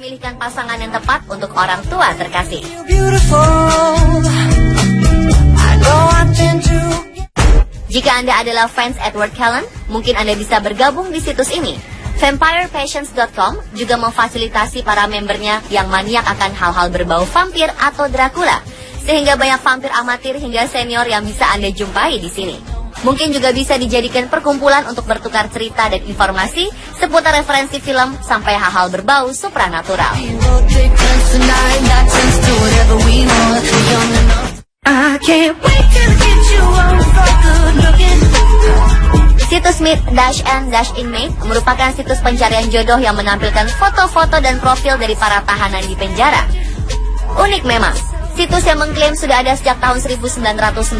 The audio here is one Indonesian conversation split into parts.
memilihkan pasangan yang tepat untuk orang tua terkasih. Jika Anda adalah fans Edward Cullen, mungkin Anda bisa bergabung di situs ini. VampirePatients.com juga memfasilitasi para membernya yang maniak akan hal-hal berbau vampir atau Dracula, sehingga banyak vampir amatir hingga senior yang bisa Anda jumpai di sini. Mungkin juga bisa dijadikan perkumpulan untuk bertukar cerita dan informasi seputar referensi film sampai hal-hal berbau supranatural. Situs Meet-N-Inmate merupakan situs pencarian jodoh yang menampilkan foto-foto dan profil dari para tahanan di penjara. Unik memang, situs yang mengklaim sudah ada sejak tahun 1998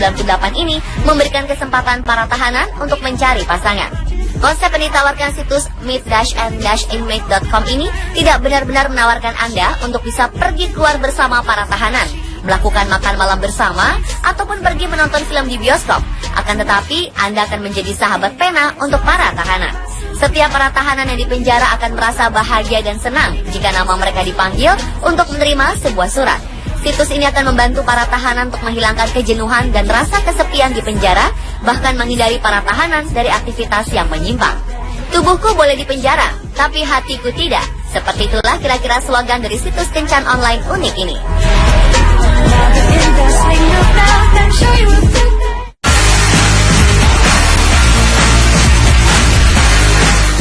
ini memberikan kesempatan para tahanan untuk mencari pasangan. Konsep yang ditawarkan situs Meet-N-Inmate.com ini tidak benar-benar menawarkan Anda untuk bisa pergi keluar bersama para tahanan, melakukan makan malam bersama, ataupun pergi menonton film di bioskop. Akan tetapi, Anda akan menjadi sahabat pena untuk para tahanan. Setiap para tahanan yang dipenjara akan merasa bahagia dan senang jika nama mereka dipanggil untuk menerima sebuah surat. Situs ini akan membantu para tahanan untuk menghilangkan kejenuhan dan rasa kesepian di penjara, bahkan menghindari para tahanan dari aktivitas yang menyimpang. Tubuhku boleh dipenjara, tapi hatiku tidak. Seperti itulah kira-kira slogan dari situs kencan online unik ini.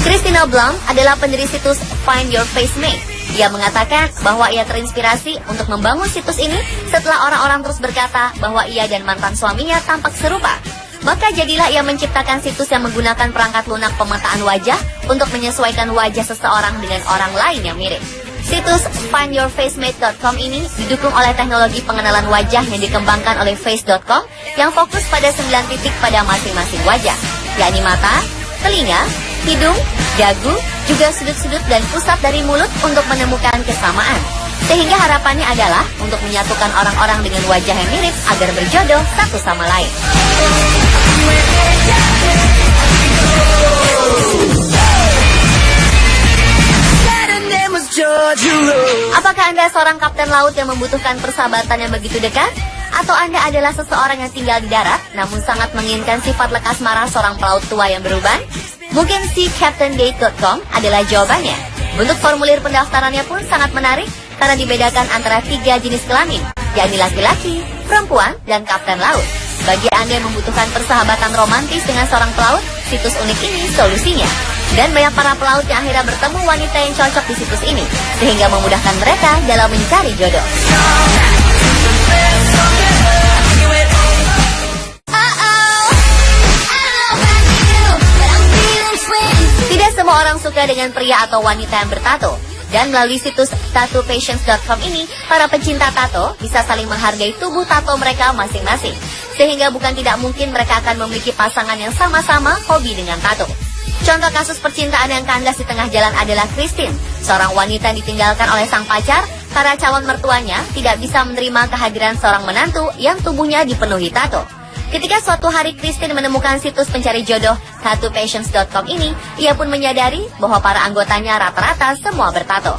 Christina Blum adalah pendiri situs Find Your Face Mate. Ia mengatakan bahwa ia terinspirasi untuk membangun situs ini setelah orang-orang terus berkata bahwa ia dan mantan suaminya tampak serupa. Maka jadilah ia menciptakan situs yang menggunakan perangkat lunak pemetaan wajah untuk menyesuaikan wajah seseorang dengan orang lain yang mirip. Situs FindYourFaceMate.com ini didukung oleh teknologi pengenalan wajah yang dikembangkan oleh Face.com yang fokus pada 9 titik pada masing-masing wajah, yakni mata, telinga, hidung, dagu, juga sudut-sudut dan pusat dari mulut untuk menemukan kesamaan. Sehingga harapannya adalah untuk menyatukan orang-orang dengan wajah yang mirip agar berjodoh satu sama lain. Apakah Anda seorang kapten laut yang membutuhkan persahabatan yang begitu dekat? Atau Anda adalah seseorang yang tinggal di darat namun sangat menginginkan sifat lekas marah seorang pelaut tua yang beruban? Mungkin si CaptainDate.com adalah jawabannya. Bentuk formulir pendaftarannya pun sangat menarik karena dibedakan antara 3 jenis kelamin, yakni laki-laki, perempuan, dan kapten laut. Bagi Anda yang membutuhkan persahabatan romantis dengan seorang pelaut, situs unik ini solusinya. Dan banyak para pelaut yang akhirnya bertemu wanita yang cocok di situs ini, sehingga memudahkan mereka dalam mencari jodoh. Tidak semua orang suka dengan pria atau wanita yang bertato. Dan melalui situs TattooPatients.com ini, para pencinta tato bisa saling menghargai tubuh tato mereka masing-masing. Sehingga bukan tidak mungkin mereka akan memiliki pasangan yang sama-sama hobi dengan tato. Contoh kasus percintaan yang kandas di tengah jalan adalah Christine, seorang wanita yang ditinggalkan oleh sang pacar karena calon mertuanya tidak bisa menerima kehadiran seorang menantu yang tubuhnya dipenuhi tato. Ketika suatu hari Christine menemukan situs pencari jodoh TattooPatients.com ini, ia pun menyadari bahwa para anggotanya rata-rata semua bertato.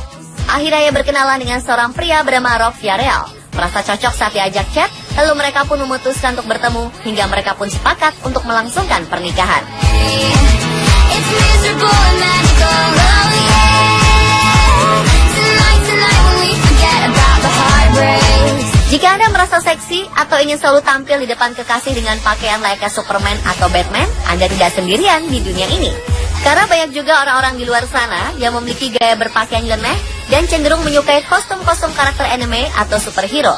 Akhirnya ia berkenalan dengan seorang pria bernama Rob Villarreal. Merasa cocok saat diajak chat, lalu mereka pun memutuskan untuk bertemu hingga mereka pun sepakat untuk melangsungkan pernikahan. Jika Anda merasa seksi atau ingin selalu tampil di depan kekasih dengan pakaian layaknya Superman atau Batman, Anda tidak sendirian di dunia ini. Karena banyak juga orang-orang di luar sana yang memiliki gaya berpakaian nyeleneh dan cenderung menyukai kostum-kostum karakter anime atau superhero.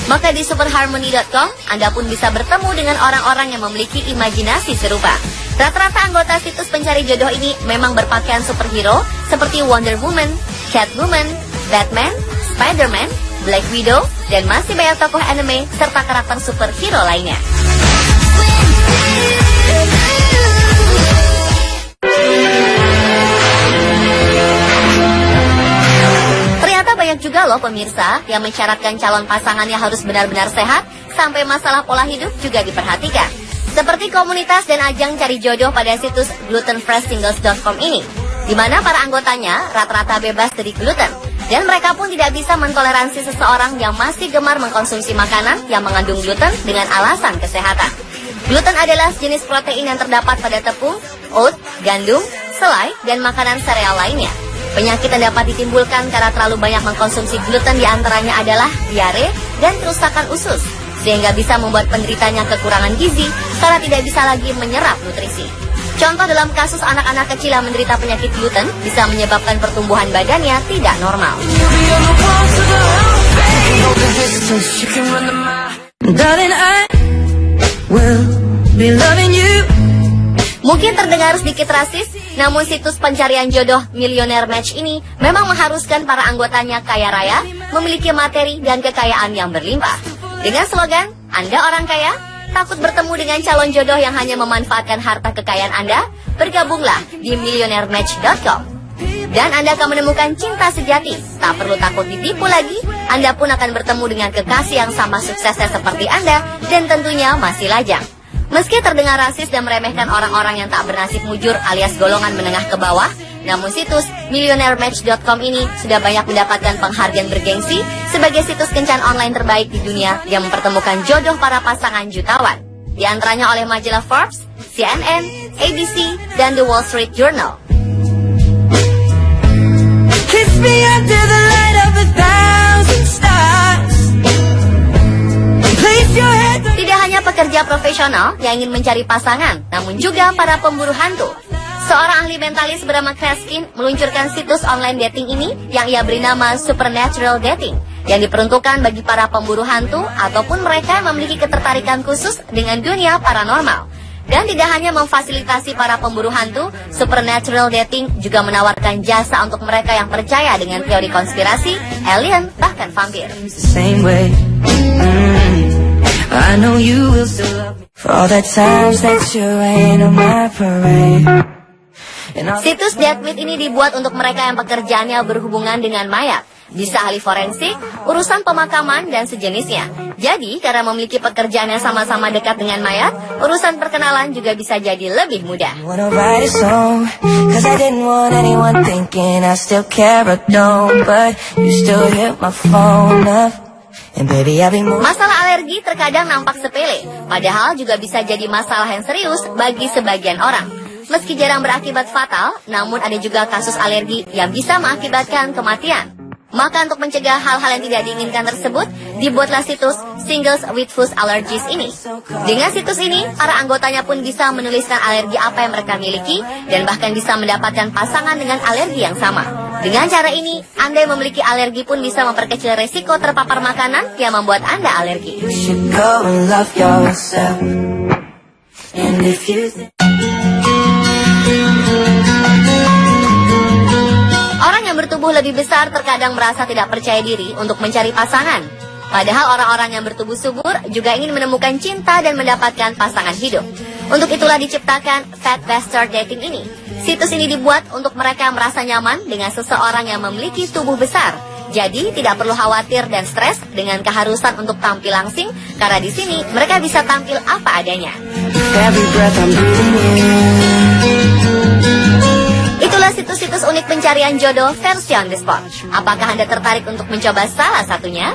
Maka di superharmony.com, Anda pun bisa bertemu dengan orang-orang yang memiliki imajinasi serupa. Rata-rata anggota situs pencari jodoh ini memang berpakaian superhero seperti Wonder Woman, Catwoman, Batman, Spider-Man, Black Widow, dan masih banyak tokoh anime serta karakter superhero lainnya. Ternyata banyak juga loh pemirsa yang mensyaratkan calon pasangannya harus benar-benar sehat sampai masalah pola hidup juga diperhatikan. Seperti komunitas dan ajang cari jodoh pada situs glutenfreesingles.com ini, di mana para anggotanya rata-rata bebas dari gluten. Dan mereka pun tidak bisa mentoleransi seseorang yang masih gemar mengkonsumsi makanan yang mengandung gluten dengan alasan kesehatan. Gluten adalah jenis protein yang terdapat pada tepung, oat, gandum, selai, dan makanan sereal lainnya. Penyakit yang dapat ditimbulkan karena terlalu banyak mengkonsumsi gluten diantaranya adalah diare dan kerusakan usus, sehingga bisa membuat penderitanya kekurangan gizi karena tidak bisa lagi menyerap nutrisi. Contoh dalam kasus anak-anak kecil yang menderita penyakit gluten bisa menyebabkan pertumbuhan badannya tidak normal. Mungkin terdengar sedikit rasis, namun situs pencarian jodoh Millionaire Match ini memang mengharuskan para anggotanya kaya raya, memiliki materi dan kekayaan yang berlimpah. Dengan slogan, Anda orang kaya, takut bertemu dengan calon jodoh yang hanya memanfaatkan harta kekayaan Anda? Bergabunglah di millionairematch.com. Dan Anda akan menemukan cinta sejati. Tak perlu takut ditipu lagi, Anda pun akan bertemu dengan kekasih yang sama suksesnya seperti Anda dan tentunya masih lajang. Meski terdengar rasis dan meremehkan orang-orang yang tak bernasib mujur alias golongan menengah ke bawah, namun situs millionairematch.com ini sudah banyak mendapatkan penghargaan bergengsi sebagai situs kencan online terbaik di dunia yang mempertemukan jodoh para pasangan jutawan. Di antaranya oleh majalah Forbes, CNN, ABC, dan The Wall Street Journal. Kiss me under the light of 1,000 stars. Place your head. Tidak hanya pekerja profesional yang ingin mencari pasangan, namun juga para pemburu hantu. Seorang ahli mentalis bernama Kreskin meluncurkan situs online dating ini yang ia beri nama Supernatural Dating, yang diperuntukkan bagi para pemburu hantu ataupun mereka yang memiliki ketertarikan khusus dengan dunia paranormal. Dan tidak hanya memfasilitasi para pemburu hantu, Supernatural Dating juga menawarkan jasa untuk mereka yang percaya dengan teori konspirasi, alien, bahkan vampir. Situs Deathmeet ini dibuat untuk mereka yang pekerjaannya berhubungan dengan mayat, bisa ahli forensik, urusan pemakaman, dan sejenisnya. Jadi, karena memiliki pekerjaan yang sama-sama dekat dengan mayat, urusan perkenalan juga bisa jadi lebih mudah. Masalah alergi terkadang nampak sepele, padahal juga bisa jadi masalah yang serius bagi sebagian orang. Meski jarang berakibat fatal, namun ada juga kasus alergi yang bisa mengakibatkan kematian. Maka untuk mencegah hal-hal yang tidak diinginkan tersebut, dibuatlah situs Singles with Food Allergies ini. Dengan situs ini, para anggotanya pun bisa menuliskan alergi apa yang mereka miliki, dan bahkan bisa mendapatkan pasangan dengan alergi yang sama. Dengan cara ini, Anda yang memiliki alergi pun bisa memperkecil resiko terpapar makanan yang membuat Anda alergi. Orang yang bertubuh lebih besar terkadang merasa tidak percaya diri untuk mencari pasangan. Padahal orang-orang yang bertubuh subur juga ingin menemukan cinta dan mendapatkan pasangan hidup. Untuk itulah diciptakan Fat Bastard Dating ini. Situs ini dibuat untuk mereka yang merasa nyaman dengan seseorang yang memiliki tubuh besar. Jadi tidak perlu khawatir dan stres dengan keharusan untuk tampil langsing, karena di sini mereka bisa tampil apa adanya. Itulah situs-situs unik pencarian jodoh versi on the spot. Apakah Anda tertarik untuk mencoba salah satunya?